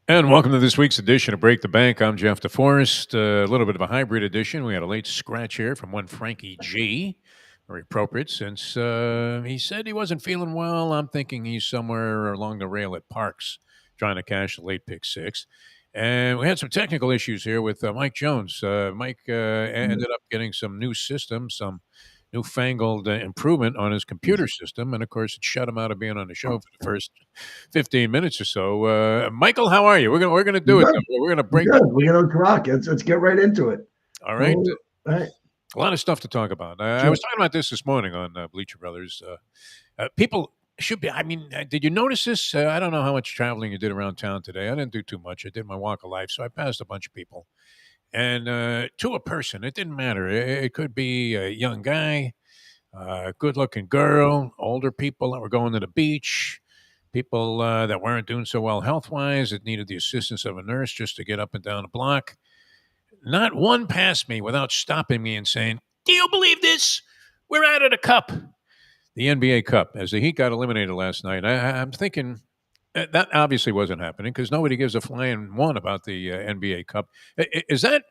And welcome to this week's edition of Break the Bank. I'm Jeff DeForrest. A little bit of a hybrid edition. We had a late scratch here from one Frankie G. Very appropriate since he said he wasn't feeling well. I'm thinking he's somewhere along the rail at Parks trying to cash the late pick six. And we had some technical issues here with Mike Jones. Mike ended up getting some new system, some newfangled improvement on his computer system. And of course, it shut him out of being on the show for the first 15 minutes or so. Michael, how are you? We're gonna do it. Good. We're gonna break. Good. We're going to rock. Let's get right into it. All right. All right. A lot of stuff to talk about. I Sure. was talking about this morning on Bleacher Brothers. People should be. I mean, did you notice this? I don't know how much traveling you did around town today. I didn't do too much. I did my walk of life, so I passed a bunch of people. And to a person, it didn't matter. It could be a young guy, a good-looking girl, older people that were going to the beach, people that weren't doing so well health-wise, that needed the assistance of a nurse just to get up and down the block. Not one passed me without stopping me and saying, "Do you believe this? We're out of the cup." The NBA Cup, as the Heat got eliminated last night. I'm thinking that obviously wasn't happening because nobody gives a flying one about the NBA Cup. Is that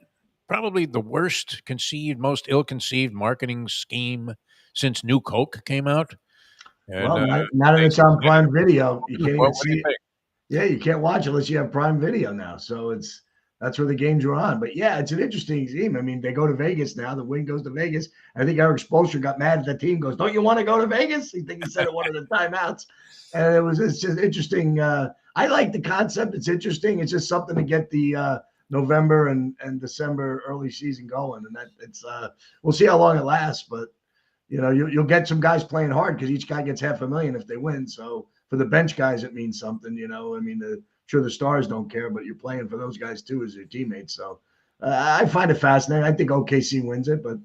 probably the worst conceived, most ill-conceived marketing scheme since New Coke came out? And, Well, now that it's on Prime Video, you can't what even do see you it. think? Yeah, you can't watch it unless you have Prime Video now. So that's where the games are on. But yeah, it's an interesting team. I mean, they go to Vegas now. The win goes to Vegas. I think Eric Spoelstra got mad at the team. Goes, "Don't you want to go to Vegas?" I think he said it one of the timeouts, and it's just interesting. I like the concept. It's interesting. It's just something to get the November and December early season going, and we'll see how long it lasts, but. You'll get some guys playing hard because each guy gets $500,000 if they win. So for the bench guys, it means something. I mean, sure the stars don't care, but you're playing for those guys too as your teammates. So I find it fascinating. I think OKC wins it, but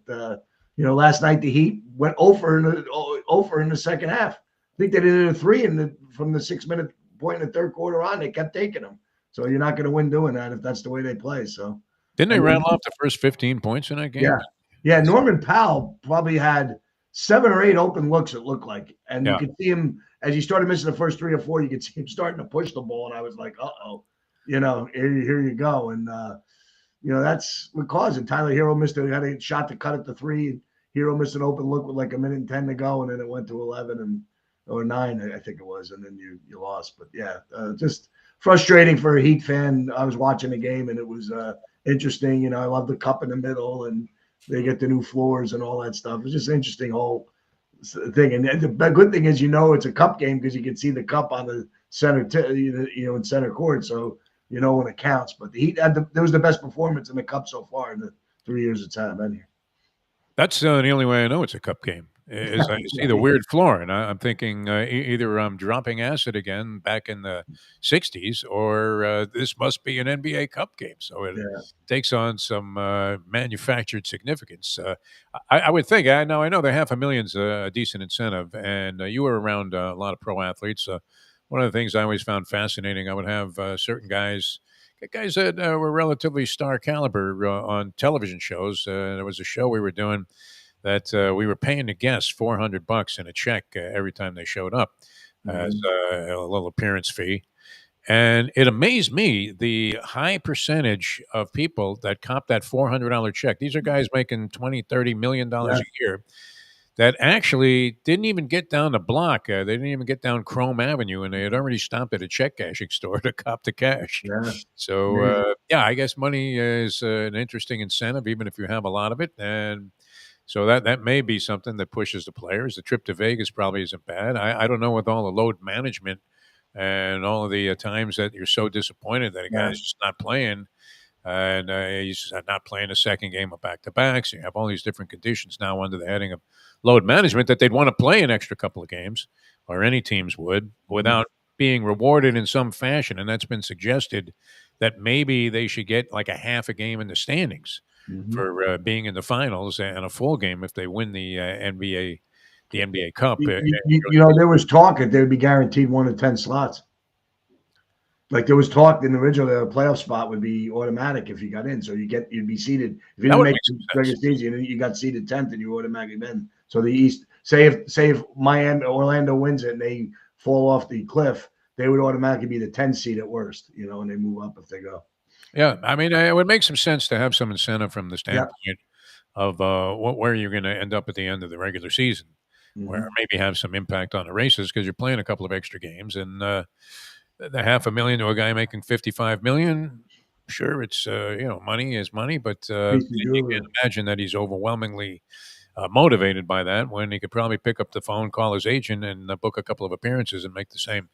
last night the Heat went over in the second half. I think they did a three from the 6-minute point in the third quarter on. They kept taking them. So you're not going to win doing that if that's the way they play. So Didn't they rattle off the first 15 points in that game? Yeah. Norman Powell probably had 7 or 8 open looks, it looked like. And Yeah. you could see him as he started missing the first 3 or 4, you could see him starting to push the ball. And I was like, here you go. And, that's what caused it. Tyler Hero had a shot to cut at the 3. Hero missed an open look with like a minute and 10 to go. And then it went to 11 or 9, I think it was. And then you lost. But yeah, just frustrating for a Heat fan. I was watching the game and it was interesting. I love the cup in the middle and they get the new floors and all that stuff. It's just an interesting whole thing. And the good thing is, it's a cup game because you can see the cup on the center, in center court. So, when it counts. But the Heat there was the best performance in the cup so far in the 3 years it's had been here. That's the only way I know it's a cup game. Is I see the weird floor, and I'm thinking either I'm dropping acid again back in the '60s, or this must be an NBA Cup game. So it takes on some manufactured significance. I would think. I know the $500,000's a decent incentive, and you were around a lot of pro athletes. One of the things I always found fascinating, I would have certain guys that were relatively star caliber on television shows. There was a show we were doing that we were paying the guests $400 in a check every time they showed up as a little appearance fee. And it amazed me the high percentage of people that copped that $400 check. These are guys making $20, $30 million a year that actually didn't even get down the block. They didn't even get down Chrome Avenue, and they had already stopped at a check cashing store to cop the cash. Yeah. So, I guess money is an interesting incentive, even if you have a lot of it. And so that may be something that pushes the players. The trip to Vegas probably isn't bad. I don't know, with all the load management and all of the times that you're so disappointed that a guy's just not playing, and he's not playing a second game of back-to-backs. You have all these different conditions now under the heading of load management that they'd want to play an extra couple of games, or any teams would, without being rewarded in some fashion. And that's been suggested that maybe they should get like a half a game in the standings for being in the finals, and a full game if they win the NBA Cup. There was talk that they would be guaranteed 1 of 10 slots. Like there was talk in the original, the playoff spot would be automatic if you got in. So you'd be seated. If you didn't make the regular season, you got seated 10th and you automatically been. So the East, say if Miami, Orlando wins it and they fall off the cliff, they would automatically be the 10 seed at worst, and they move up if they go. Yeah, I mean, it would make some sense to have some incentive from the Yeah. standpoint of where you're going to end up at the end of the regular season, where Hmm. maybe have some impact on the races because you're playing a couple of extra games, and the $500,000 to a guy making 55 million. Sure, it's money is money, but Piece of you can't jewelry. imagine that he's overwhelmingly motivated by that when he could probably pick up the phone, call his agent, and book a couple of appearances and make the same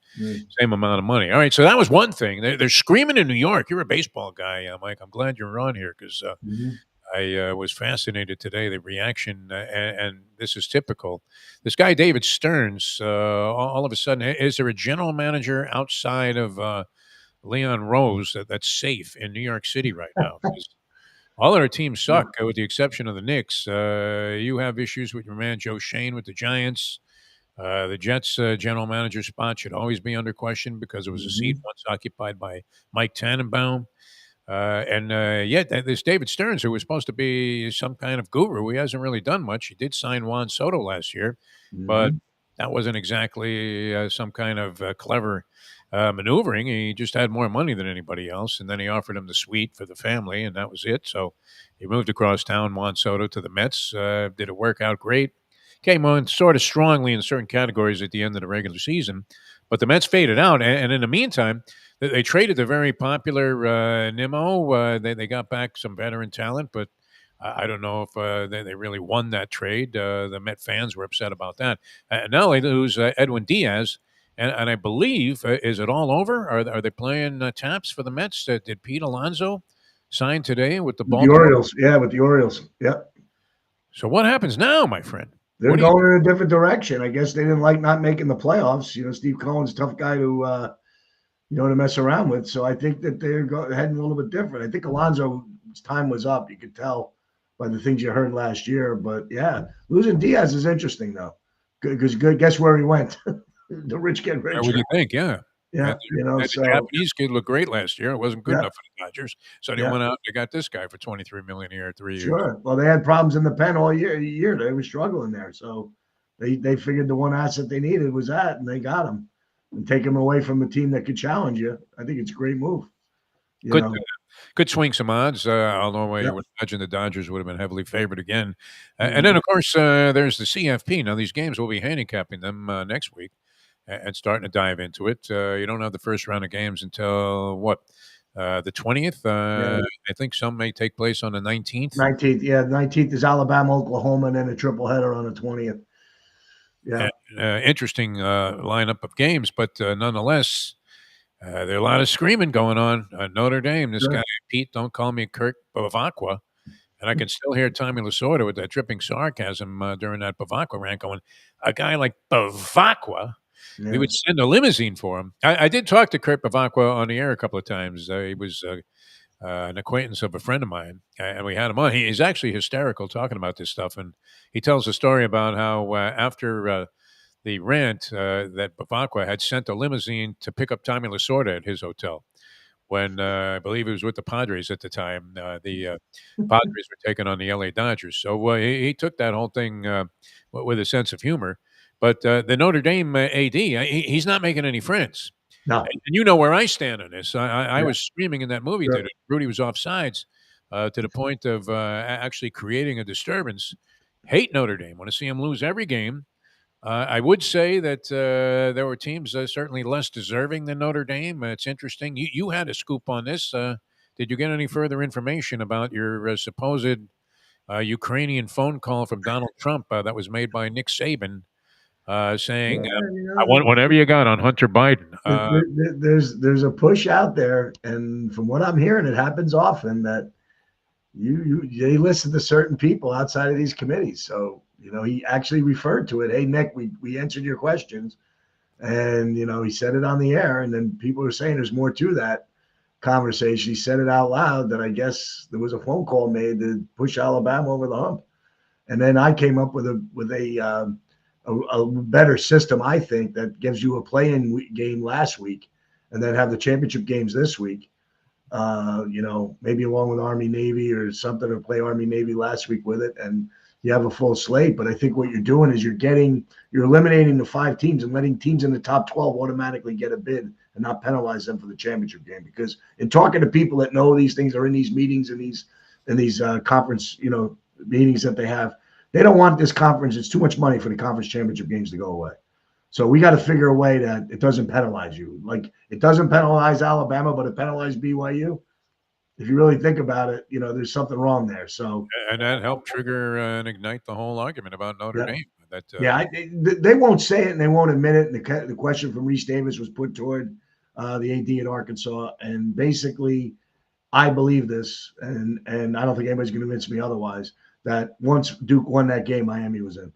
amount of money. All right, so that was one thing. They're screaming in New York. You're a baseball guy, Mike. I'm glad you're on here because Mm-hmm. I was fascinated today. The reaction, and this is typical. This guy David Stearns, all of a sudden, is there a general manager outside of Leon Rose that's safe in New York City right now? 'Cause all our teams suck, with the exception of the Knicks. You have issues with your man Joe Shane with the Giants. The Jets general manager spot should always be under question because it was a seat Mm-hmm. once occupied by Mike Tannenbaum. And yet, this David Stearns, who was supposed to be some kind of guru, he hasn't really done much. He did sign Juan Soto last year, but Mm-hmm. that wasn't exactly some kind of clever maneuvering. He just had more money than anybody else, and then he offered him the suite for the family, and that was it. So he moved across town, Juan Soto, to the Mets. Did it work out great? Came on sort of strongly in certain categories at the end of the regular season, but the Mets faded out, and in the meantime, they traded the very popular Nimmo. They got back some veteran talent, but I don't know if they really won that trade. The Met fans were upset about that. Now they lose Edwin Diaz, and I believe, is it all over? Are they playing taps for the Mets? Did Pete Alonso sign today with the With the Baltimore? Orioles. Yeah, with the Orioles. Yep. So what happens now, my friend? They're What do you? going in a different direction. I guess they didn't like not making the playoffs. Steve Cohen's a tough guy to mess around with. So I think that they're heading a little bit different. I think Alonso's time was up. You could tell by the things you heard last year. But yeah, losing Diaz is interesting though, because guess where he went? The rich get Where would richer. you think? Yeah. Yeah, And the so Japanese kid looked great last year. It wasn't good yeah, enough for the Dodgers, so they yeah, went out and they got this guy for 23 million a year, 3 years. sure. Well, they had problems in the pen all year. They were struggling there, so they figured the one asset they needed was that, and they got him and take him away from a team that could challenge you. I think it's a great move. You Could know, could swing some odds. Although yeah. you would imagine the Dodgers would have been heavily favored again. And then, Mhm. of course, there's the CFP. Now, these games will be handicapping them next week and starting to dive into it. You don't have the first round of games until what? The 20th. Yeah, I think some may take place on the 19th. 19th. Yeah, 19th is Alabama, Oklahoma, and then a triple header on the 20th. Yeah, And, interesting lineup of games, but nonetheless, there are a lot of screaming going on. Notre Dame, this guy, sure. Pete, don't call me Kirk Bavacqua. And I can still hear Tommy Lasorda with that dripping sarcasm during that Bavacqua rant going, a guy like Bavacqua, we Yeah, would send a limousine for him. I did talk to Kurt Bavacqua on the air a couple of times. He was an acquaintance of a friend of mine, and we had him on. He's actually hysterical talking about this stuff. And he tells a story about how after the rant that Bavacqua had sent a limousine to pick up Tommy Lasorda at his hotel when I believe he was with the Padres at the time. The Padres were taking on the LA Dodgers. So he took that whole thing with a sense of humor. But the Notre Dame AD, he's not making any friends. no, And you know where I stand on this. I yeah, was screaming in that movie sure. that Rudy was offsides to the point of actually creating a disturbance. Hate Notre Dame. Want to see him lose every game. I would say that there were teams certainly less deserving than Notre Dame. It's interesting. You had a scoop on this. Did you get any further information about your supposed Ukrainian phone call from Donald Trump that was made by Nick Saban Yeah, saying, "I want whatever you got on Hunter Biden"? there's a push out there, and from what I'm hearing, it happens often that they listen to certain people outside of these committees. So he actually referred to it. Hey, Nick, we answered your questions, and he said it on the air, and then people are saying there's more to that conversation. He said it out loud that I guess there was a phone call made to push Alabama over the hump, and then I came up with a better system, I think, that gives you a play-in game last week, and then have the championship games this week. Maybe along with Army Navy or something, or play Army Navy last week with it, and you have a full slate. But I think what you're doing is you're eliminating the 5 teams and letting teams in the top 12 automatically get a bid and not penalize them for the championship game. Because in talking to people that know these things, are in these meetings and these conference meetings that they don't want this conference. It's too much money for the conference championship games to go away. So we got to figure a way that it doesn't penalize you. Like it doesn't penalize Alabama, but it penalized BYU. If you really think about it, there's something wrong there. So And that helped trigger and ignite the whole argument about Notre yeah, Dame. That yeah, they won't say it and they won't admit it. And the question from Reese Davis was put toward the AD at Arkansas, and basically, I believe this, and I don't think anybody's going to convince me otherwise. That once Duke won that game, Miami was in.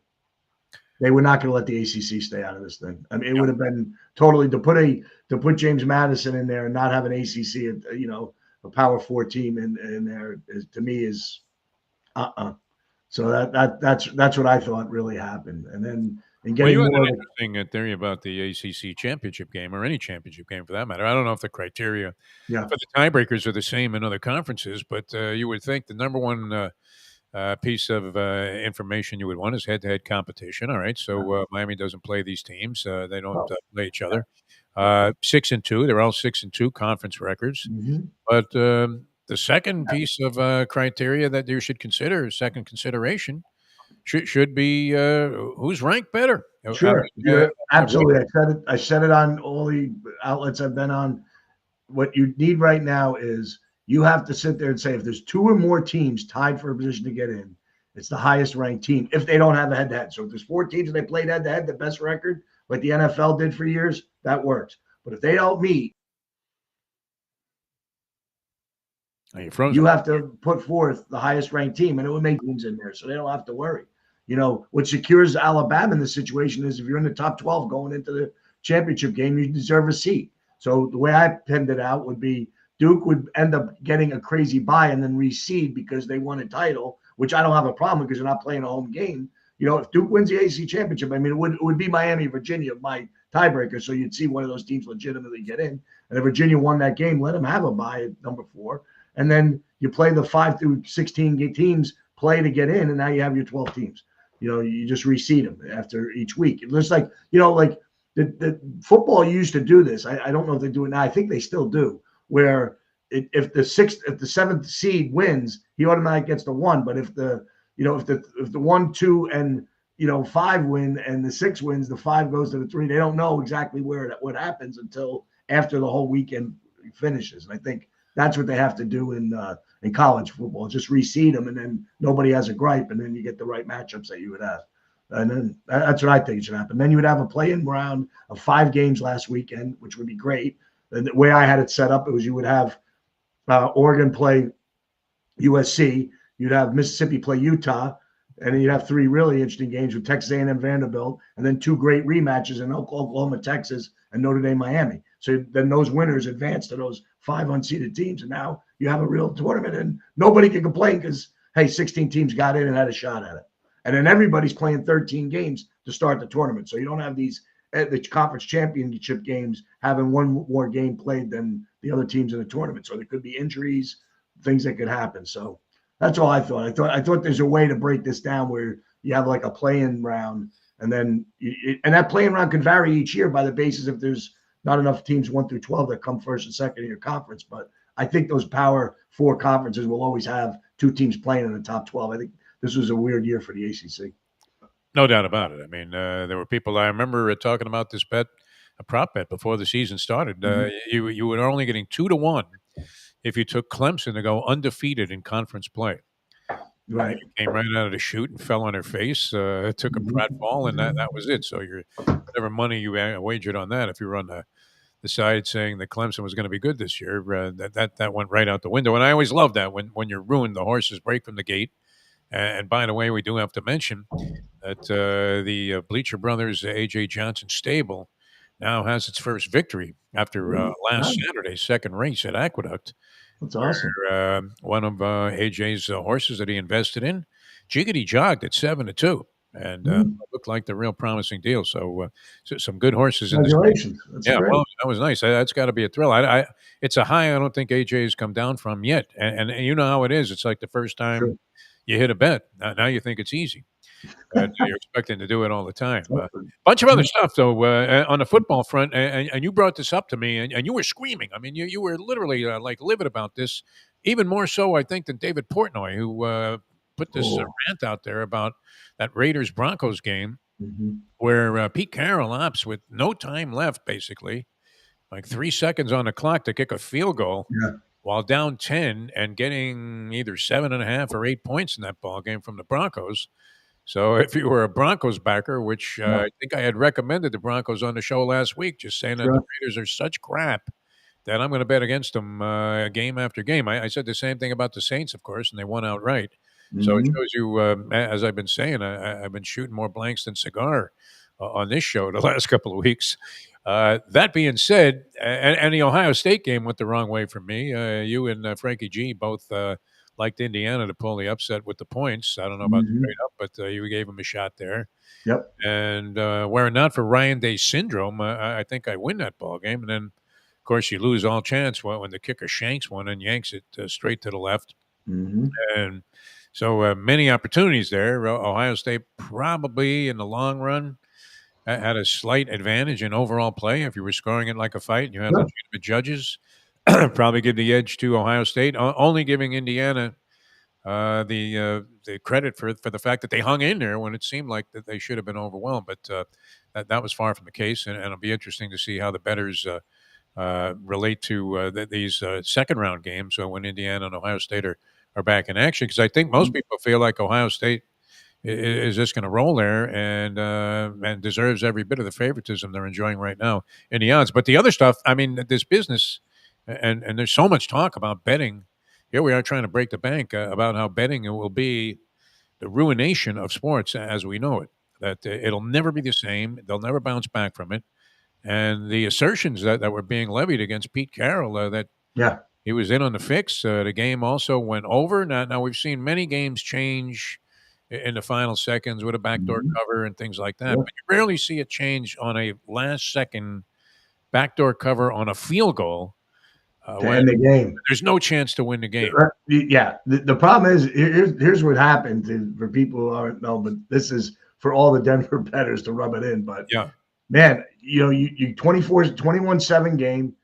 They were not going to let the ACC stay out of this thing. I mean, it would have been totally to put James Madison in there and not have an ACC, a Power 4 team in there to me is So that's what I thought really happened. And then well, getting you had more an interesting theory about the ACC championship game, or any championship game for that matter. I don't know if the criteria yeah. for the tiebreakers are the same in other conferences, but you would think the number one piece of information you would want is head-to-head competition. All right, so Miami doesn't play these teams; they don't play each other. 6-2, they're all 6-2 conference records. Mhm. But the second piece of criteria that you should consider, second consideration, should be who's ranked better. Sure. Uh, Absolutely. I said it on all the outlets I've been on. What you need right now is you have to sit there and say if there's 2 or more teams tied for a position to get in, it's the highest ranked team if they don't have a head to head. So if there's 4 teams and they played head to head, the best record, like the NFL did for years, that works. But if they don't meet, you have to put forth the highest ranked team, and it would make teams in there so they don't have to worry. What secures Alabama in this situation is if you're in the top 12 going into the championship game, you deserve a seat. So the way I pinned it out would be Duke would end up getting a crazy bye and then reseed because they won a title, which I don't have a problem because they're not playing a home game. If Duke wins the ACC championship, I mean, it would be Miami, Virginia, my tiebreaker. So you'd see one of those teams legitimately get in. And if Virginia won that game, let them have a bye at number 4. And then you play the 5 through 16 teams play to get in, and now you have your 12 teams. You just reseed them after each week. It looks like, like the football used to do this. I don't know if they do it now. I think they still do, where if the 7th seed wins, he automatically gets the 1. But if the 1, 2, and 5 win and the 6 wins, the 5 goes to the 3. They don't know exactly what happens until after the whole weekend finishes. And I think that's what they have to do in college football. Just reseed them, and then nobody has a gripe, and then you get the right matchups that you would have. And then that's what I think should happen. Then you would have a play-in round of 5 games last weekend, which would be great. And the way I had it set up, it was you would have Oregon play USC, you'd have Mississippi play Utah, and then you'd have 3 really interesting games with Texas A&M, Vanderbilt, and then 2 great rematches in Oklahoma, Texas, and Notre Dame, Miami. So then those winners advance to those 5 unseeded teams, and now you have a real tournament, and nobody can complain because, hey, 16 teams got in and had a shot at it. And then everybody's playing 13 games to start the tournament. So you don't have the conference championship games having one more game played than the other teams in the tournament. So there could be injuries, things that could happen. So that's all I thought. I thought there's a way to break this down where you have like a play-in round, and then and that play-in round can vary each year by the basis if there's not enough teams 1 through 12 that come first and second in your conference. But I think those Power 4 conferences will always have 2 teams playing in the top 12. I think this was a weird year for the ACC. No doubt about it. I mean, there were people, I remember talking about this bet, a prop bet before the season started. You were only getting 2-1 if you took Clemson to go undefeated in conference play. Right. Came right out of the chute and fell on her face, took a pratfall, and that was it. So whatever money you wagered on that, if you were on the side saying that Clemson was going to be good this year, that went right out the window. And I always love that when you're ruined, the horses break from the gate. And by the way, we do have to mention that the Bleacher Brothers A.J. Johnson stable now has its first victory after last Saturday's second race at Aqueduct. That's awesome. Where, one of AJ's horses that he invested in, Jiggity jogged at 7-2, and looked like the real promising deal. So some good horses in this. Congratulations. Yeah, well, that was nice. That's got to be a thrill. It's a high I don't think AJ has come down from yet. And you know how it is. It's like the first time you hit a bet. Now you think it's easy. You're expecting to do it all the time. Something. Bunch of other stuff though on the football front, and you brought this up to me, and you were screaming. I mean, you were literally like livid about this, even more so I think than David Portnoy, who put this Oh. rant out there about that Raiders Broncos game Mhm. where Pete Carroll opts with no time left, basically like 3 seconds on the clock to kick a field goal Yeah. while down 10 and getting either 7.5 or 8 points in that ball game from the Broncos. So if you were a Broncos backer, which Yeah. I think I had recommended the Broncos on the show last week, just saying that the Sure. Raiders are such crap that I'm going to bet against them game after game. I said the same thing about the Saints, of course, and they won outright. So it Mhm. shows you, as I've been saying, I've been shooting more blanks than cigar on this show the last couple of weeks. That being said, and the Ohio State game went the wrong way for me. You and Frankie G both liked Indiana to pull the upset with the points. I don't know about straight Mhm. up, but you gave him a shot there. Yep. And were it not for Ryan Day syndrome, I think I win that ball game. And then, of course, you lose all chance when the kicker shanks one and yanks it straight to the left. Mhm. And so many opportunities there. Ohio State probably in the long run had a slight advantage in overall play. If you were scoring it like a fight, you had Sure. legitimate judges. Probably give the edge to Ohio State, only giving Indiana the credit for the fact that they hung in there when it seemed like that they should have been overwhelmed. But that was far from the case, and it'll be interesting to see how the bettors relate to these second round games when Indiana and Ohio State are back in action. Because I think most people feel like Ohio State is just going to roll there and deserves every bit of the favoritism they're enjoying right now in the odds. But the other stuff, I mean, this business, and there's so much talk about betting. Here we are trying to break the bank about how betting will be the ruination of sports as we know it. That it'll never be the same. They'll never bounce back from it. And the assertions that were being levied against Pete Carroll that Yeah. he was in on the fix. The game also went over. Now we've seen many games change in the final seconds with a backdoor Mhm. cover and things like that. Yeah. But you rarely see it change on a last second backdoor cover on a field goal To when end the game. there's no chance to win the game. Yeah. The problem is here's what happened for people who aren't know, but this is for all the Denver bettors to rub it in. But Yeah, man, you 21-7 game.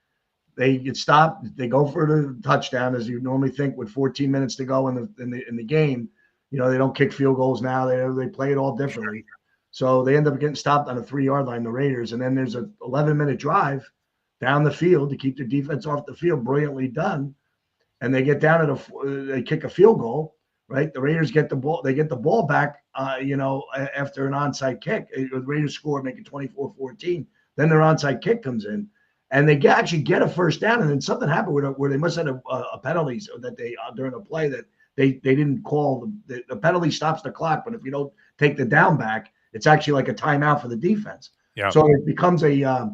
They get stopped. They go for the touchdown as you normally think with 14 minutes to go in the game. They don't kick field goals now. They play it all differently. So they end up getting stopped on a 3-yard line, the Raiders, and then there's a 11-minute drive down the field to keep their defense off the field. Brilliantly done. And they get down they kick a field goal, right? The Raiders get the ball. They get the ball back, after an onside kick. The Raiders score, make it 24-14. Then their onside kick comes in, and they actually get a first down. And then something happened where they must have had a penalty that they during a play that they didn't call. The penalty stops the clock, but if you don't take the down back, it's actually like a timeout for the defense. yeah, So it becomes a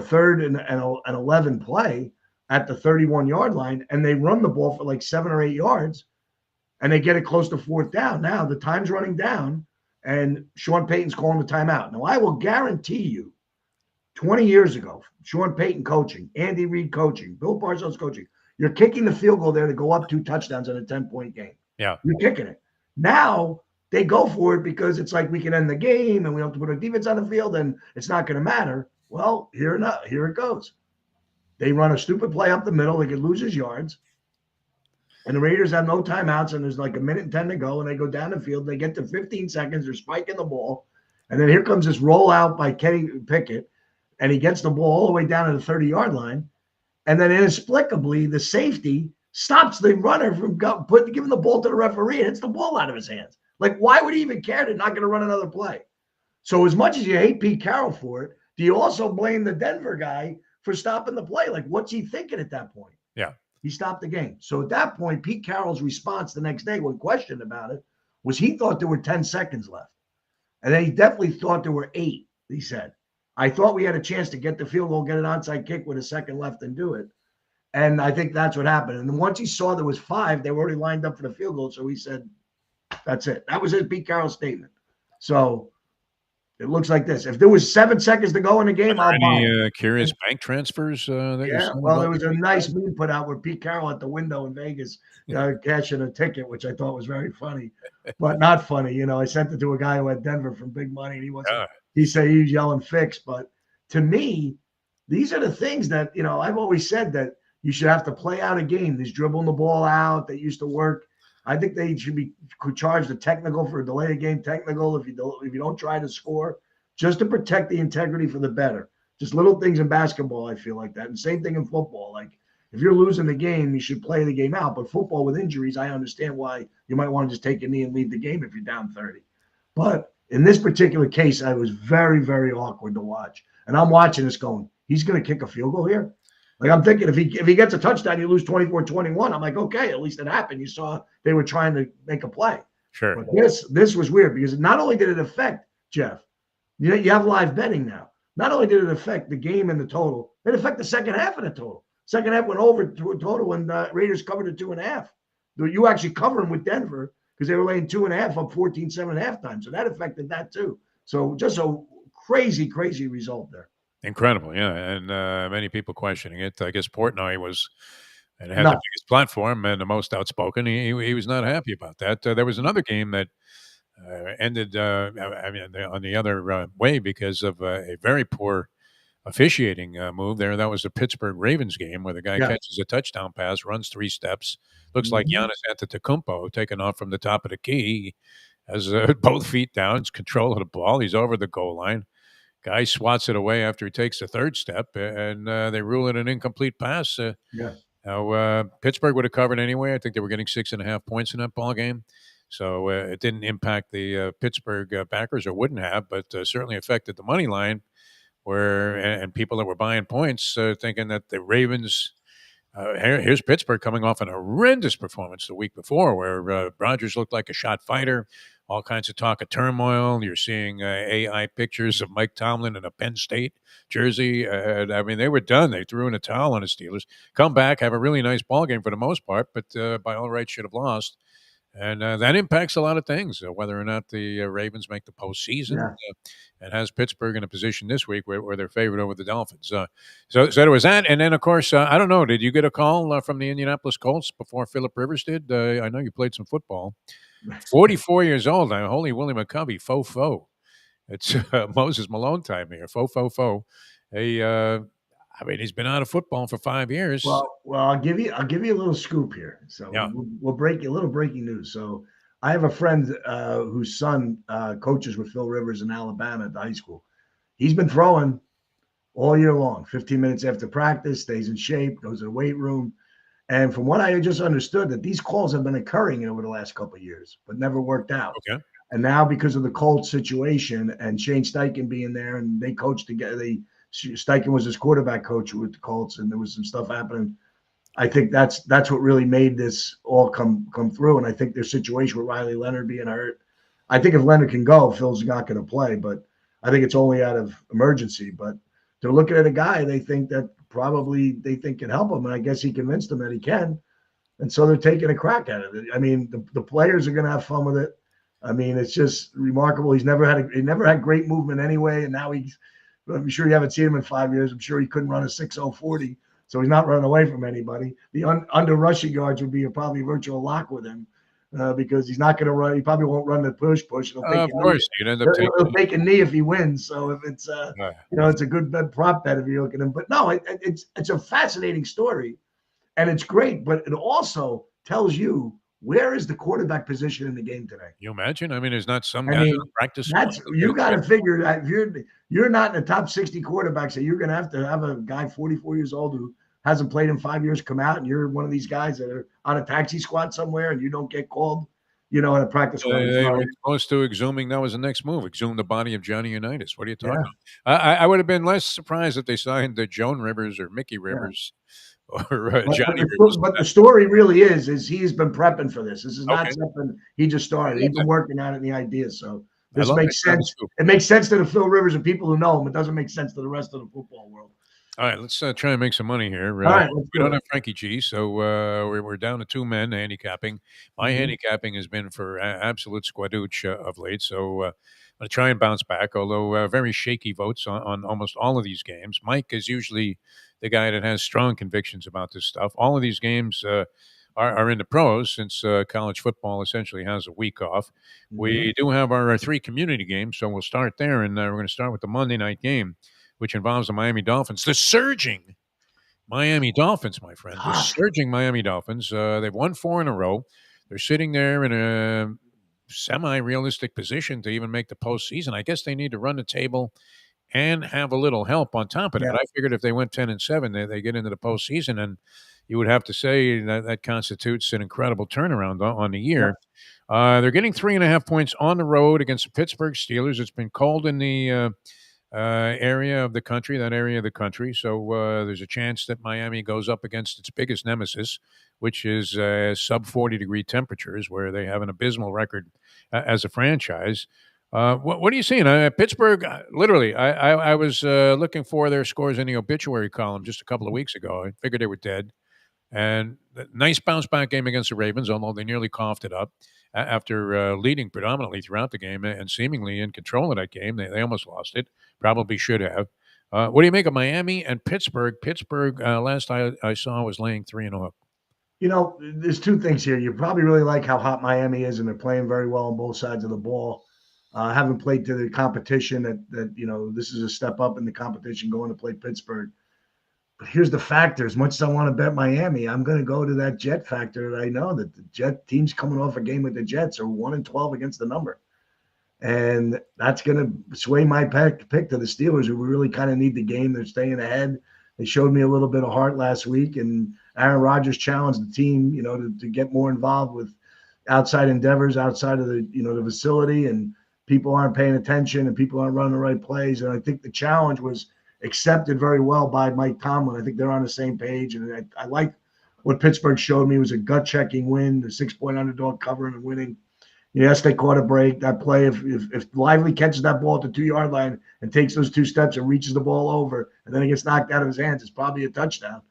third and an 11 play at the 31-yard line, and they run the ball for like 7 or 8 yards, and they get it close to fourth down. Now the time's running down, and Sean Payton's calling the timeout. Now I will guarantee you, 20 years ago, Sean Payton coaching, Andy Reid coaching, Bill Parcells coaching, you're kicking the field goal there to go up 2 touchdowns in a 10-point game. yeah. You're kicking it. Now they go for it because it's like we can end the game and we don't have to put our defense on the field and it's not going to matter. Well, here it goes. They run a stupid play up the middle. They could lose his yards. And the Raiders have no timeouts, and there's like a minute and 10 to go, and they go down the field. They get to 15 seconds. They're spiking the ball. And then here comes this rollout by Kenny Pickett, and he gets the ball all the way down to the 30-yard line. And then inexplicably, the safety stops the runner from giving the ball to the referee and hits the ball out of his hands. Like, why would he even care? They're not going to run another play. So as much as you hate Pete Carroll for it, do you also blame the Denver guy for stopping the play? Like, what's he thinking at that point? Yeah. He stopped the game. So at that point, Pete Carroll's response the next day when questioned about it was he thought there were 10 seconds left. And then he definitely thought there were 8, he said. I thought we had a chance to get the field goal, get an onside kick with a second left and do it. And I think that's what happened. And once he saw there was 5, they were already lined up for the field goal. So he said, that's it. That was his Pete Carroll statement. So It looks like this. If there was 7 seconds to go in the Are game, there I'll buy it. any curious bank transfers that you Yeah, saw well, involving there was a these nice guys? meme put out with Pete Carroll at the window in Vegas, cashing a ticket, which I thought was very funny, but not funny. I sent it to a guy who had Denver from big money, and he wasn't. Yeah, He said he was yelling fix, but to me, these are the things that I've always said that you should have to play out a game. These dribbling the ball out that used to work. I think they should be charged a technical for a delay of game technical if you don't try to score, just to protect the integrity for the better. Just little things in basketball, I feel like that. And same thing in football. Like if you're losing the game, you should play the game out. But football with injuries, I understand why you might want to just take a knee and leave the game if you're down 30. But in this particular case, I was very, very awkward to watch. And I'm watching this going, he's going to kick a field goal here. Like I'm thinking if he gets a touchdown, you lose 24-21. I'm like, okay, at least it happened. You saw they were trying to make a play. sure. But this was weird because not only did it affect Jeff, you have live betting now. Not only did it affect the game and the total, it affected the second half of the total. Second half went over to a total when Raiders covered at 2.5. You actually cover them with Denver because they were laying 2.5 up 14-7 at halftime. So that affected that too. So just a crazy, crazy result there. Incredible, yeah, and many people questioning it. I guess Portnoy was and had the No. biggest platform and the most outspoken. He was not happy about that. There was another game that ended, I mean, on the other way because of a very poor officiating move there. That was the Pittsburgh Ravens game where the guy Yeah. catches a touchdown pass, runs 3 steps, looks like Mhm. Giannis Antetokounmpo taking off from the top of the key. He has both feet down, he's control of the ball. He's over the goal line. Guy swats it away after he takes the third step, and they rule it an incomplete pass. Yeah. Now, Pittsburgh would have covered anyway. I think they were getting 6.5 points in that ball game. So it didn't impact the Pittsburgh backers, or wouldn't have, but certainly affected the money line where and people that were buying points thinking that the Ravens. Here's Pittsburgh coming off an horrendous performance the week before, where Rodgers looked like a shot fighter. All kinds of talk of turmoil. You're seeing AI pictures of Mike Tomlin in a Penn State jersey. I mean, they were done. They threw in a towel on the Steelers. Come back, have a really nice ball game for the most part, but by all rights should have lost. And that impacts a lot of things, whether or not the Ravens make the postseason, Yeah. and has Pittsburgh in a position this week where they're favored over the Dolphins. So there was that. And then, of course, I don't know, did you get a call from the Indianapolis Colts before Philip Rivers did? I know you played some football. 44 years old. Holy Willie McCovey, faux. It's Moses Malone time here. Faux. Hey, I mean, he's been out of football for 5 years. Well, I'll give you a little scoop here. So Yeah. we'll break a little breaking news. So I have a friend whose son coaches with Phil Rivers in Alabama at the high school. He's been throwing all year long, 15 minutes after practice, stays in shape, goes to the weight room. And from what I just understood, that these calls have been occurring over the last couple of years, but never worked out. Okay. And now because of the Colts situation and Shane Steichen being there, and they coached together, Steichen was his quarterback coach with the Colts, and there was some stuff happening. I think that's what really made this all come through. And I think their situation with Riley Leonard being hurt, I think if Leonard can go, Phil's not going to play. But I think it's only out of emergency. But they're looking at a guy they think can help him, and I guess he convinced them that he can. And so they're taking a crack at it. I mean, the players are going to have fun with it. I mean, it's just remarkable. He never had great movement anyway, and now I'm sure you haven't seen him in 5 years. I'm sure he couldn't run a 6.040, so he's not running away from anybody. The under rushing yards would be probably a virtual lock with him because he's not going to run. He probably won't run the push. Of course, you'd end up He'll take a knee if he wins. So if it's uh, it's a good prop bet if you look at him. But no, it's a fascinating story, and it's great. But it also tells you where is the quarterback position in the game today. you imagine? I mean, there's not some I guy mean, in the practice that's squad. you got to figure that if you're not in the top 60 quarterbacks, that you're going to have a guy 44 years old who hasn't played in 5 years come out, and you're one of these guys that are on a taxi squad somewhere, and you don't get called, in a practice squad. They were close to exhuming. That was the next move. Exhume the body of Johnny Unitas. What are you talking Yeah. about? I would have been less surprised if they signed Joan Rivers or Mickey Rivers or Johnny Rivers. But the story really is he's been prepping for this. This is not Okay. something he just started. He's been working on it, the idea. So this love makes that kind of sense. scoop. It makes sense to the Phil Rivers and people who know him. It doesn't make sense to the rest of the football world. All right, let's try and make some money here. All right, let's we do don't it. have Frankie G, so we're down to 2 men handicapping. My Mhm. handicapping has been for absolute squadooch of late. So going to try and bounce back, although very shaky votes on almost all of these games. Mike is usually the guy that has strong convictions about this stuff. All of these games are in the pros since college football essentially has a week off. We do have our three community games, so we'll start there, and we're going to start with the Monday night game, which involves the Miami Dolphins, the surging Miami Dolphins, my friend, the Hot. surging Miami Dolphins. They've won four in a row. They're sitting there in a semi-realistic position to even make the postseason. I guess they need to run the table and have a little help on top of that. Yeah. I figured if they went 10-7, they get into the postseason, and you would have to say that that constitutes an incredible turnaround on the Yeah. year. They're getting 3.5 points on the road against the Pittsburgh Steelers. It's been cold in the area of the country, that area of the country. So there's a chance that Miami goes up against its biggest nemesis, which is sub 40-degree temperatures, where they have an abysmal record as a franchise. What are you seeing? Pittsburgh, literally, I was looking for their scores in the obituary column just a couple of weeks ago. I figured they were dead. And nice bounce back game against the Ravens, although they nearly coughed it up after leading predominantly throughout the game and seemingly in control of that game. They almost lost it, probably should have. What do you make of Miami and Pittsburgh? Pittsburgh, last I saw, was laying 3.5. There's two things here. You probably really like how hot Miami is, and they're playing very well on both sides of the ball. Haven't played to the competition that this is a step up in the competition going to play Pittsburgh. But here's the factor. As much as I want to bet Miami, I'm going to go to that Jet factor that I know that the Jet teams coming off a game with the Jets are 1-12 against the number. And that's going to sway my pick to the Steelers, who really kind of need the game. They're staying ahead. They showed me a little bit of heart last week, and Aaron Rodgers challenged the team, to get more involved with outside endeavors outside of the facility, and people aren't paying attention and people aren't running the right plays. And I think the challenge was accepted very well by Mike Tomlin. I think they're on the same page, and I like what Pittsburgh showed me was a gut-checking win, the 6-point underdog covering and winning. Yes, they caught a break. That play, if Lively catches that ball at the 2-yard line and takes those 2 steps and reaches the ball over, and then it gets knocked out of his hands, it's probably a touchdown.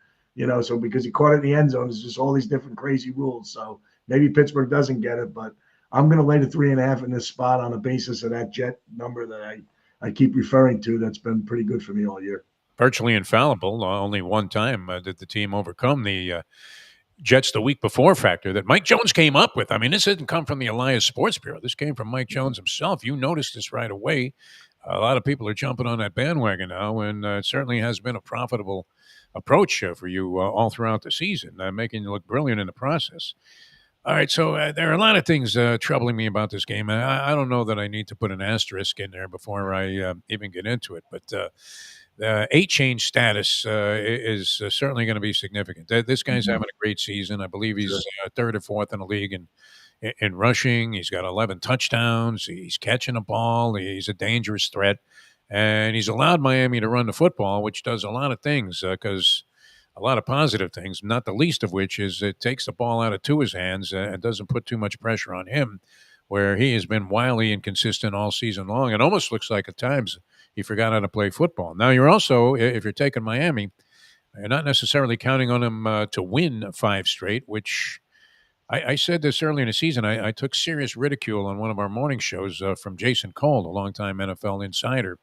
So because he caught it in the end zone, it's just all these different crazy rules. So maybe Pittsburgh doesn't get it, but I'm going to lay the 3.5 in this spot on the basis of that Jet number that I keep referring to. That's been pretty good for me all year. Virtually infallible. Only one time did the team overcome the Jets the week before factor that Mike Jones came up with. I mean, this didn't come from the Elias Sports Bureau. This came from Mike Jones himself. You noticed this right away. A lot of people are jumping on that bandwagon now, and it certainly has been a profitable approach for you all throughout the season, making you look brilliant in the process. All right, so there are a lot of things troubling me about this game. I don't know that I need to put an asterisk in there before I even get into it, but the 8-chain status is certainly going to be significant. This guy's having a great season. I believe he's third or fourth in the league in rushing. He's got 11 touchdowns. He's catching a ball. He's a dangerous threat. And he's allowed Miami to run the football, which does a lot of things because a lot of positive things, not the least of which is it takes the ball out of Tua's hands and doesn't put too much pressure on him, where he has been wildly inconsistent all season long. It almost looks like at times he forgot how to play football. Now, you're also, if you're taking Miami, you're not necessarily counting on him to win 5 straight, which I said this early in the season. I took serious ridicule on one of our morning shows from Jason Cole, a longtime NFL insider,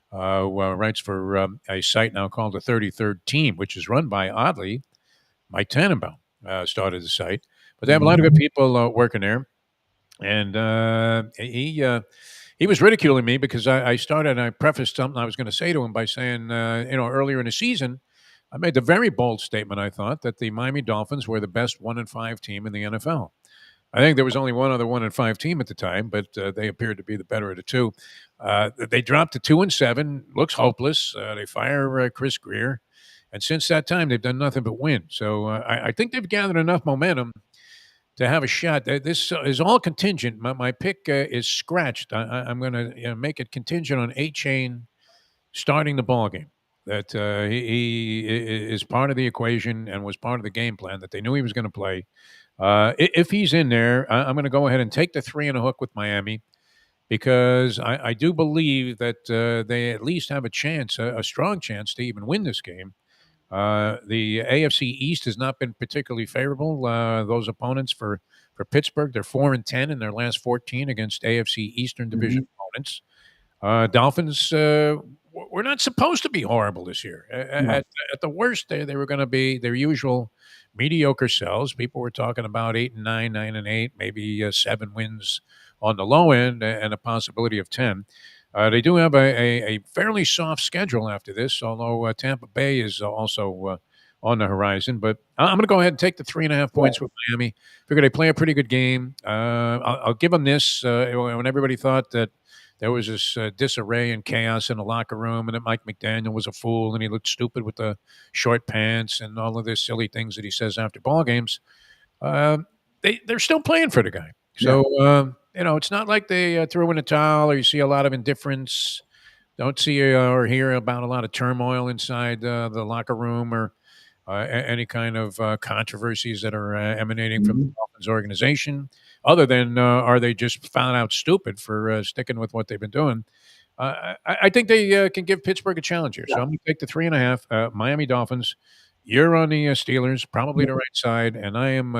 who writes for a site now called the 33rd Team, which is run by, oddly, Mike Tannenbaum started the site. But they have a lot of good people working there. And he was ridiculing me because I started, I prefaced something I was going to say to him by saying, earlier in the season, I made the very bold statement, I thought, that the Miami Dolphins were the best 1-5 team in the NFL. I think there was only one other 1-5 team at the time, but they appeared to be the better of the two. They dropped to 2-7, looks hopeless. They fire Chris Greer, and since that time, they've done nothing but win. So I think they've gathered enough momentum to have a shot. This is all contingent. My pick is scratched. I'm going to make it contingent on 8-chain starting the ball game. That he is part of the equation and was part of the game plan that they knew he was going to play. If he's in there, I'm going to go ahead and take the 3 and a hook with Miami because I do believe that they at least have a chance, a strong chance to even win this game. The AFC East has not been particularly favorable. Those opponents for Pittsburgh, they're 4-10 in their last 14 against AFC Eastern Division opponents. Dolphins were not supposed to be horrible this year. No. At the worst, they were going to be their usual mediocre selves. People were talking about 8-9, 9-8, maybe 7 wins on the low end, and a possibility of 10. They do have a fairly soft schedule after this, although Tampa Bay is also on the horizon. But I'm going to go ahead and take the 3.5 points with Miami. Figure they play a pretty good game. I'll give them this. When everybody thought that there was this disarray and chaos in the locker room, and that Mike McDaniel was a fool and he looked stupid with the short pants and all of the silly things that he says after ball games. Uh, they're still playing for the guy. Yeah. So it's not like they threw in a towel or you see a lot of indifference. Don't see or hear about a lot of turmoil inside the locker room or any kind of controversies that are emanating from the Mhm. Dolphins organization, other than are they just found out stupid for sticking with what they've been doing? I think they can give Pittsburgh a challenge here. So I'm going to take the 3.5. Miami Dolphins. You're on the Steelers, probably the right side, and I am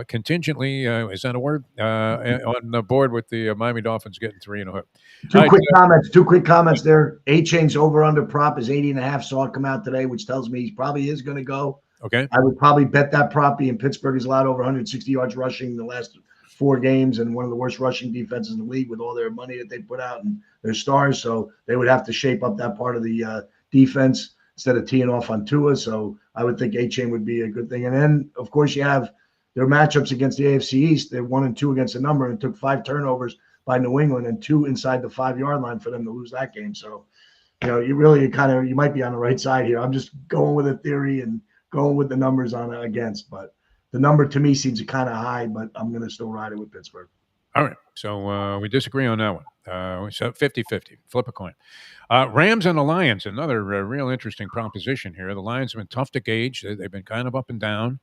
contingently, is that a word? On the board with the Miami Dolphins getting 3.5. All Two right, quick comments. Two quick comments there. A Chain's over under prop is 80.5. Saw it come out today, which tells me he probably is going to go. okay. I would probably bet that prop being Pittsburgh is allowed over 160 yards rushing in the last 4 games and one of the worst rushing defenses in the league with all their money that they put out and their stars. So they would have to shape up that part of the defense instead of teeing off on Tua. So I would think A Chain would be a good thing. And then, of course, you have their matchups against the AFC East. They're 1-2 against the number, and it took 5 turnovers by New England and 2 inside the 5-yard line for them to lose that game. So, you really you might be on the right side here. I'm just going with a theory and going with the numbers on against, but the number to me seems kind of high, but I'm going to still ride it with Pittsburgh. All right. So we disagree on that one. So 50-50. Flip a coin. Rams and the Lions, another real interesting proposition here. The Lions have been tough to gauge. They've been kind of up and down.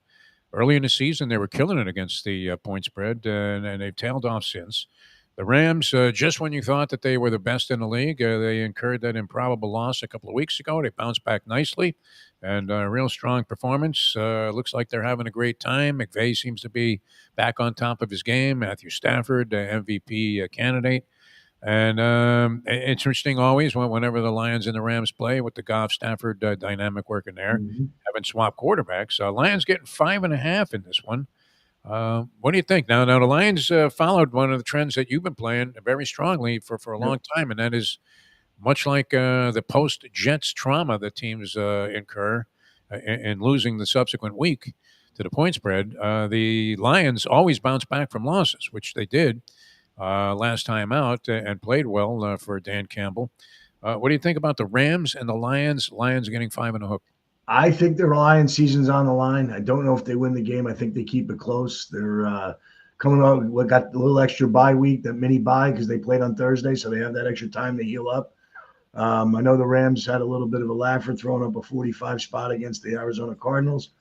Early in the season, they were killing it against the point spread, and they've tailed off since. The Rams, just when you thought that they were the best in the league, they incurred that improbable loss a couple of weeks ago. They bounced back nicely, and a real strong performance. Looks like they're having a great time. McVay seems to be back on top of his game. Matthew Stafford, MVP candidate. And it's interesting always whenever the Lions and the Rams play with the Goff Stafford dynamic working there, Mhm. having swapped quarterbacks. Lions getting 5.5 in this one. What do you think? Now the Lions followed one of the trends that you've been playing very strongly for a long time, and that is much like the post Jets trauma that teams incur in losing the subsequent week to the point spread. The Lions always bounce back from losses, which they did last time out and played well for Dan Campbell. What do you think about the Rams and the Lions? Lions getting 5.5. I think their Lions season's on the line. I don't know if they win the game. I think they keep it close. They're coming out. Got a little extra bye week, that mini bye, because they played on Thursday, so they have that extra time to heal up. I know the Rams had a little bit of a laugher throwing up a 45 spot against the Arizona Cardinals.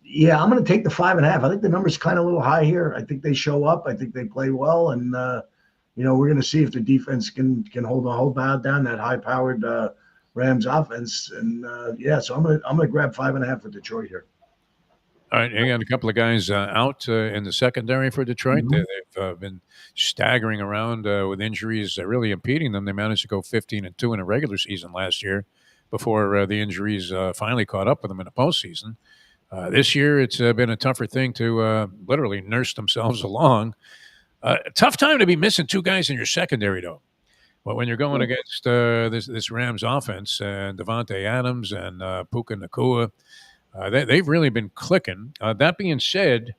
Yeah, I'm going to take the 5.5. I think the number's kind of a little high here. I think they show up. I think they play well, and we're going to see if the defense can hold down that high-powered Rams offense. And so I'm gonna grab 5.5 for Detroit here. All right, you got a couple of guys out in the secondary for Detroit. Mhm. They've been staggering around with injuries really impeding them. They managed to go 15-2 in a regular season last year before the injuries finally caught up with them in the postseason. This year, it's been a tougher thing to literally nurse themselves along. Tough time to be missing 2 guys in your secondary, though. But when you're going against this Rams offense and Devontae Adams and Puka Nacua, they've really been clicking. That being said,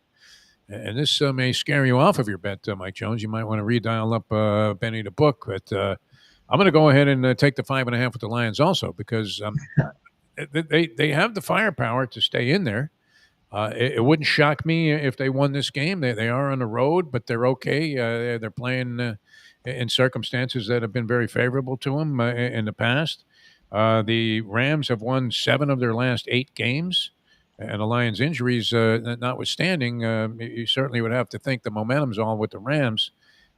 and this may scare you off of your bet, Mike Jones, you might want to redial up Benny the Book, but I'm going to go ahead and take the 5.5 with the Lions also because they have the firepower to stay in there. It wouldn't shock me if they won this game. They are on the road, but they're okay. They're playing in circumstances that have been very favorable to them in the past. The Rams have won 7 of their last 8 games, and the Lions' injuries notwithstanding, you certainly would have to think the momentum's all with the Rams.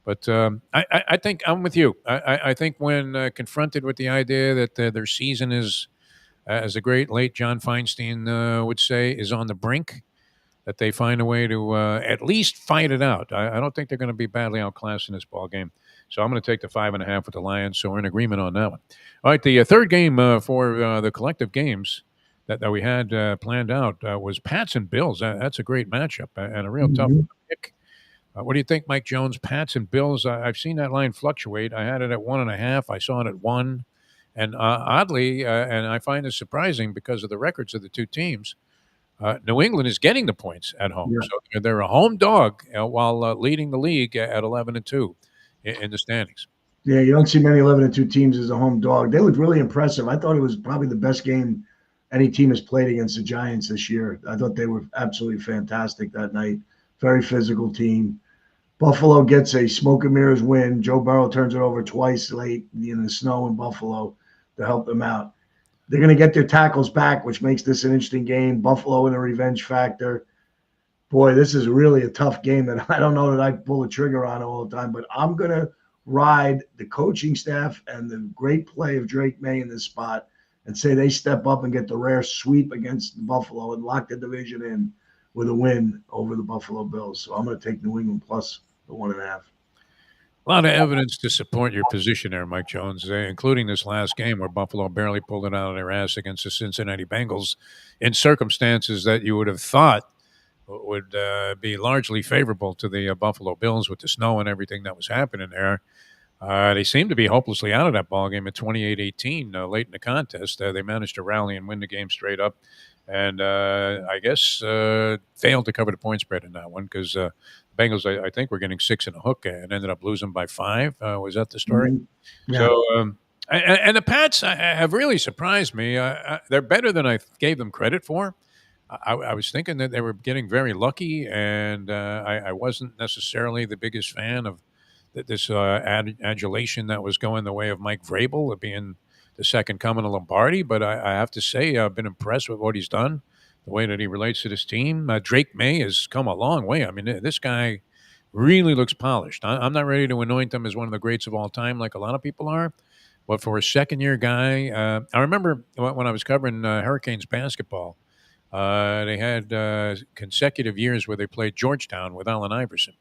But I think I'm with you. I think when confronted with the idea that their season is, as the great late John Feinstein would say, is on the brink, that they find a way to at least fight it out. I don't think they're going to be badly outclassed in this ball game. So I'm going to take the 5.5 with the Lions. So we're in agreement on that one. All right, the third game for the collective games that we had planned out was Pats and Bills. That's a great matchup and a real tough Mhm. pick. What do you think, Mike Jones? Pats and Bills. I've seen that line fluctuate. I had it at 1.5. I saw it at 1. And oddly, and I find this surprising because of the records of the two teams, New England is getting the points at home. Yeah. So they're a home dog while leading the league at 11-2 in the standings. Yeah, you don't see many 11-2 teams as a home dog. They looked really impressive. I thought it was probably the best game any team has played against the Giants this year. I thought they were absolutely fantastic that night. Very physical team. Buffalo gets a smoke and mirrors win. Joe Burrow turns it over twice late in the snow in Buffalo to help them out. They're going to get their tackles back, which makes this an interesting game. Buffalo in a revenge factor. Boy, this is really a tough game that I don't know that I pull the trigger on all the time, but I'm going to ride the coaching staff and the great play of Drake May in this spot and say they step up and get the rare sweep against Buffalo and lock the division in with a win over the Buffalo Bills. So I'm going to take New England plus the 1.5. A lot of evidence to support your position there, Mike Jones, including this last game where Buffalo barely pulled it out of their ass against the Cincinnati Bengals in circumstances that you would have thought would be largely favorable to the Buffalo Bills with the snow and everything that was happening there. They seemed to be hopelessly out of that ballgame at 28-18 late in the contest. They managed to rally and win the game straight up. And I guess failed to cover the point spread in that one because Bengals, I think, were getting 6 in a hook and ended up losing by 5. Was that the story? Mm-hmm. Yeah. So, and the Pats have really surprised me. They're better than I gave them credit for. I was thinking that they were getting very lucky, and I wasn't necessarily the biggest fan of this adulation that was going the way of Mike Vrabel of being the second coming of Lombardi. But I have to say, I've been impressed with what he's done, the way that he relates to this team. Drake May has come a long way. I mean, this guy really looks polished. I'm not ready to anoint him as one of the greats of all time like a lot of people are. But for a second-year guy, I remember when I was covering Hurricanes basketball, they had consecutive years where they played Georgetown with Allen Iverson.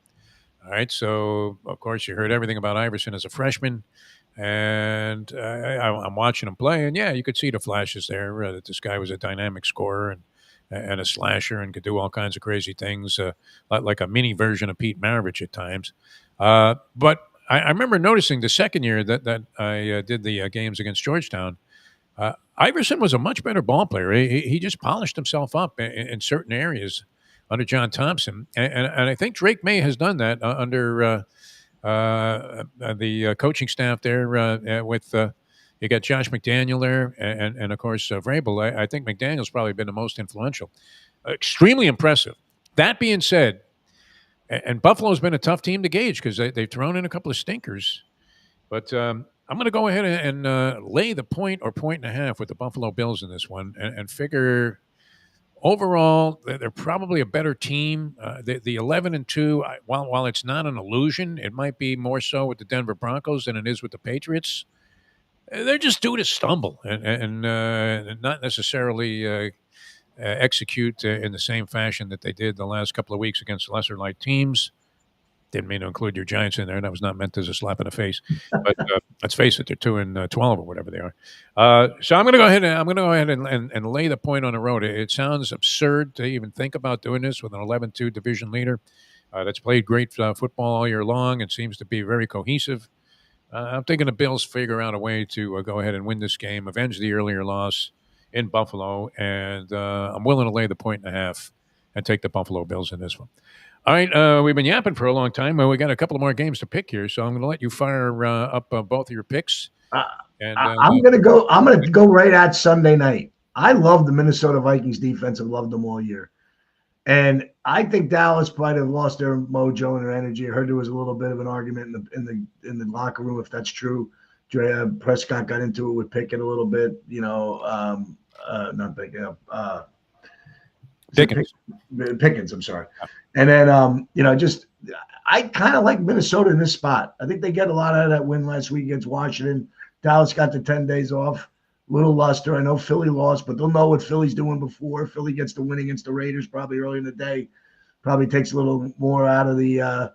All right, so of course you heard everything about Iverson as a freshman, and I'm watching him play, and yeah, you could see the flashes there that this guy was a dynamic scorer and a slasher and could do all kinds of crazy things, like a mini version of Pete Maravich at times. But I remember noticing the second year that I did the games against Georgetown. Iverson was a much better ball player. He just polished himself up in certain areas under John Thompson, and I think Drake May has done that under the coaching staff there with you got Josh McDaniel there, and of course Vrabel. I think McDaniel's probably been the most influential. Extremely impressive. That being said, and Buffalo's been a tough team to gauge because they've thrown in a couple of stinkers, but I'm going to go ahead and lay the point or 1.5 with the Buffalo Bills in this one and figure overall they're probably a better team. The 11-2, while it's not an illusion, it might be more so with the Denver Broncos than it is with the Patriots. They're just due to stumble and not necessarily execute in the same fashion that they did the last couple of weeks against lesser light teams. Didn't mean to include your Giants in there. That was not meant as a slap in the face. But let's face it, they're 2-12 or whatever they are. So I'm going to go ahead and lay the point on the road. It sounds absurd to even think about doing this with an 11-2 division leader that's played great football all year long and seems to be very cohesive. I'm thinking the Bills figure out a way to go ahead and win this game, avenge the earlier loss in Buffalo, and I'm willing to lay the 1.5 and take the Buffalo Bills in this one. All right, we've been yapping for a long time. We got a couple of more games to pick here, so I'm going to let you fire up both of your picks. And I'm going to go. I'm going to go right at Sunday night. I love the Minnesota Vikings defense. I've loved them all year, and I think Dallas might have lost their mojo and their energy. I heard there was a little bit of an argument in the locker room, if that's true. Prescott got into it with Pickett a little bit. Not Pickett. Pickens. I'm sorry. And then, I kind of like Minnesota in this spot. I think they get a lot out of that win last week against Washington. Dallas got the 10 days off. Little luster. I know Philly lost, but they'll know what Philly's doing before. Philly gets the win against the Raiders probably early in the day. Probably takes a little more out of the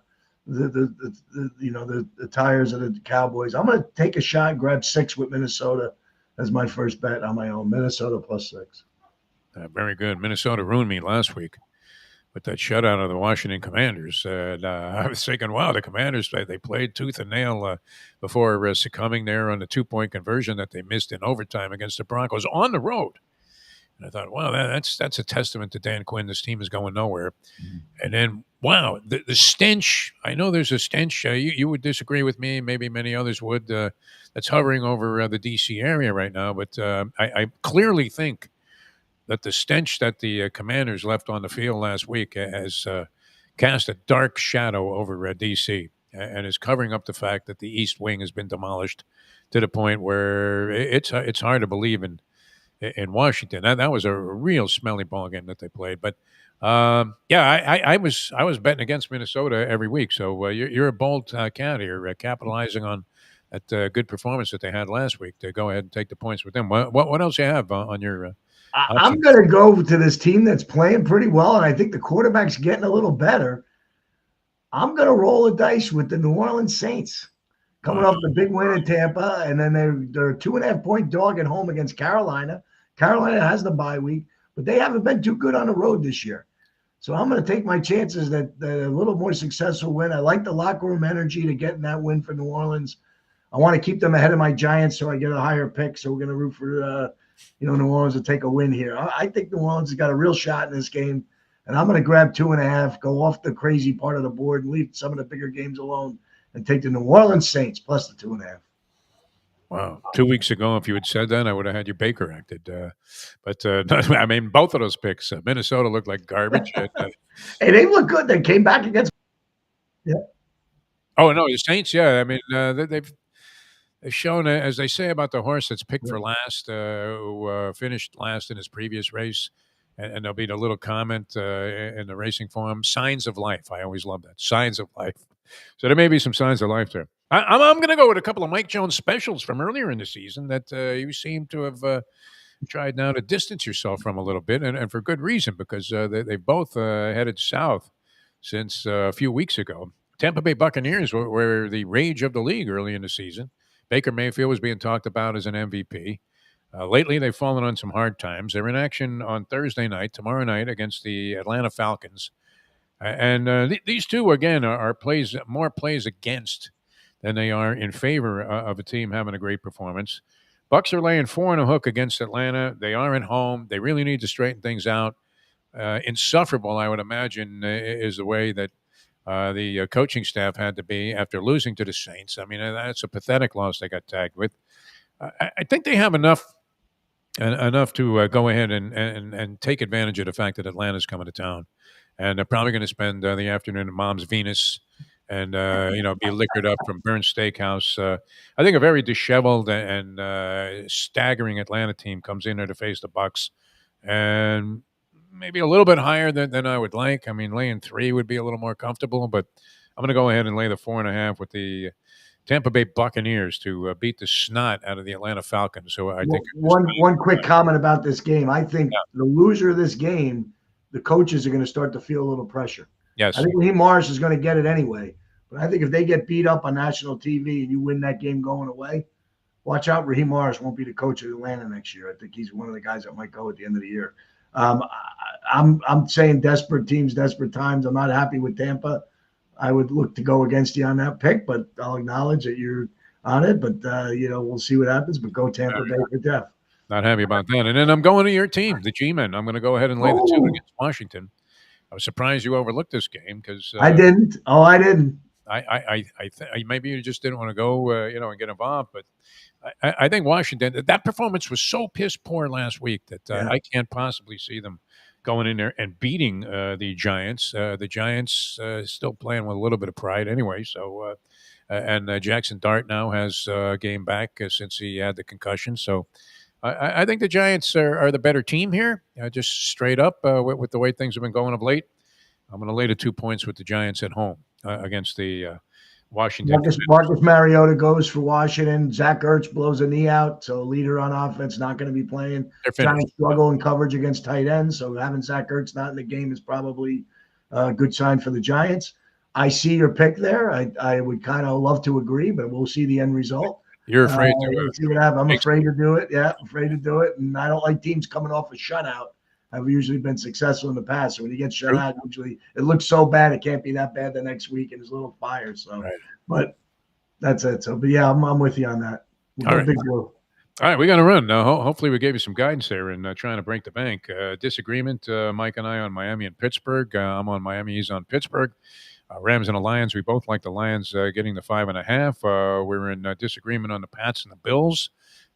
the tires of the Cowboys. I'm going to take a shot, grab 6 with Minnesota as my first bet on my own. Minnesota +6. Very good. Minnesota ruined me last week with that shutout of the Washington Commanders. And I was thinking, wow, the Commanders, they played tooth and nail before succumbing there on the 2-point conversion that they missed in overtime against the Broncos on the road. And I thought, wow, that's a testament to Dan Quinn. This team is going nowhere. And then, wow, the stench. I know there's a stench. You would disagree with me. Maybe many others would. That's hovering over the D.C. area right now. But I clearly think that the stench that the Commanders left on the field last week has cast a dark shadow over D.C. and is covering up the fact that the East Wing has been demolished to the point where it's hard to believe in Washington. That was a real smelly ball game that they played. But I was betting against Minnesota every week. So you're a bold cat here, capitalizing on that good performance that they had last week to go ahead and take the points with them. What else you have on your? I'm going to go to this team that's playing pretty well, and I think the quarterback's getting a little better. I'm going to roll the dice with the New Orleans Saints. Coming off the big win in Tampa, and then they're a 2.5-point dog at home against Carolina. Carolina has the bye week, but they haven't been too good on the road this year. So I'm going to take my chances that a little more successful win. I like the locker room energy to get in that win for New Orleans. I want to keep them ahead of my Giants so I get a higher pick. So we're going to root for New Orleans to take a win here. I think New Orleans has got a real shot in this game, and I'm going to grab 2.5, go off the crazy part of the board, and leave some of the bigger games alone, and take the New Orleans Saints plus the 2.5. Wow. 2 weeks ago, if you had said that, I would have had you Baker acted. But I mean, both of those picks, Minnesota looked like garbage. Hey, they look good. They came back against. Yeah. Oh, no, the Saints, yeah. I mean, they've shown, as they say about the horse that's picked for last, who finished last in his previous race. And there'll be the little comment in the racing forum, signs of life. I always love that. Signs of life. So there may be some signs of life there. I'm going to go with a couple of Mike Jones specials from earlier in the season that you seem to have tried now to distance yourself from a little bit, and for good reason, because they've both headed south since a few weeks ago. Tampa Bay Buccaneers were the rage of the league early in the season. Baker Mayfield was being talked about as an MVP. Lately, they've fallen on some hard times. They're in action on Thursday night, tomorrow night, against the Atlanta Falcons. And these two, again, are more plays against than they are in favor of a team having a great performance. Bucs are laying 4 on a hook against Atlanta. They are at home. They really need to straighten things out. Insufferable, I would imagine, is the way that the coaching staff had to be after losing to the Saints. I mean, that's a pathetic loss they got tagged with. I think they have enough to go ahead and take advantage of the fact that Atlanta's coming to town. And they're probably going to spend the afternoon at Mom's Venus and, be liquored up from Bern's Steakhouse. I think a very disheveled and staggering Atlanta team comes in there to face the Bucs, and maybe a little bit higher than I would like. I mean, laying 3 would be a little more comfortable, but I'm going to go ahead and lay the 4.5 with the Tampa Bay Buccaneers to beat the snot out of the Atlanta Falcons. So I think one quick comment about this game. I think the loser of this game, the coaches are going to start to feel a little pressure. Yes. I think Raheem Morris is going to get it anyway. But I think if they get beat up on national TV and you win that game going away, watch out. Raheem Morris won't be the coach of Atlanta next year. I think he's one of the guys that might go at the end of the year. I'm saying desperate teams, desperate times. I'm not happy with Tampa. I would look to go against you on that pick, but I'll acknowledge that you're on it. But, we'll see what happens. But go Tampa Bay for Jeff. Not happy about that. And then I'm going to your team, the G-Men. I'm going to go ahead and lay the 2 against Washington. I was surprised you overlooked this game because I didn't. Oh, I didn't. I maybe you just didn't want to go, and get involved. But I think Washington, that performance was so piss poor last week that I can't possibly see them going in there and beating the Giants. The Giants still playing with a little bit of pride anyway. So, and Jackson Dart now has a game back since he had the concussion. So I think the Giants are the better team here, just straight up with the way things have been going of late. I'm going to lay the 2 points with the Giants at home against the Washington. Marcus Mariota goes for Washington. Zach Ertz blows a knee out, so leader on offense not going to be playing. Giants struggle in coverage against tight ends, so having Zach Ertz not in the game is probably a good sign for the Giants. I see your pick there. I would kind of love to agree, but we'll see the end result. You're afraid We'll see to what happens. I'm make afraid to do it. Yeah, I'm afraid to do it. And I don't like teams coming off a shutout. I've usually been successful in the past. So when you get shut true. out, usually it looks so bad it can't be that bad the next week, and there's a little fire. So, Right. but that's it. So, but yeah, I'm with you on that. We'll All go right. Big Blue. All right, we got to run now. Hopefully, we gave you some guidance there in trying to break the bank. Disagreement, Mike and I on Miami and Pittsburgh. I'm on Miami. He's on Pittsburgh. Rams and the Lions. We both like the Lions getting the 5.5. We're in disagreement on the Pats and the Bills.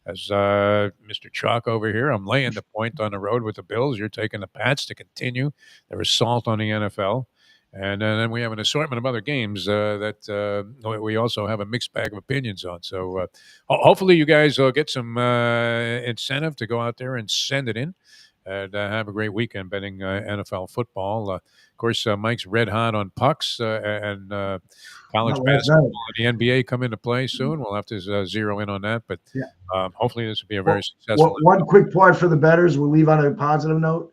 As Mr. Chalk over here, I'm laying the point on the road with the Bills. You're taking the Pats to continue their assault on the NFL. And then we have an assortment of other games that we also have a mixed bag of opinions on. So hopefully you guys will get some incentive to go out there and send it in and have a great weekend betting NFL football. Of course, Mike's red hot on pucks and college basketball and the NBA come into play soon. We'll have to zero in on that. But Yeah. hopefully this will be a very successful. One quick part for the bettors. We'll leave on a positive note.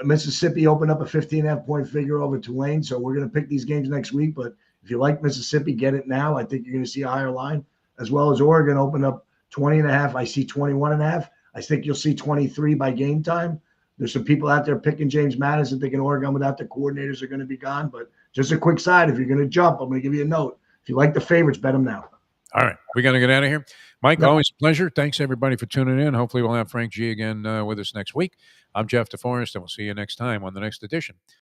Mississippi opened up a 15.5-point figure over Tulane, so we're going to pick these games next week. But if you like Mississippi, get it now. I think you're going to see a higher line, as well as Oregon opened up 20.5. I see 21.5. I think you'll see 23 by game time. There's some people out there picking James Madison, thinking Oregon without the coordinators are going to be gone. But just a quick side, if you're going to jump, I'm going to give you a note. If you like the favorites, bet them now. All right. We got to get out of here. Mike, always a pleasure. Thanks, everybody, for tuning in. Hopefully we'll have Frank G again with us next week. I'm Jeff DeForrest, and we'll see you next time on the next edition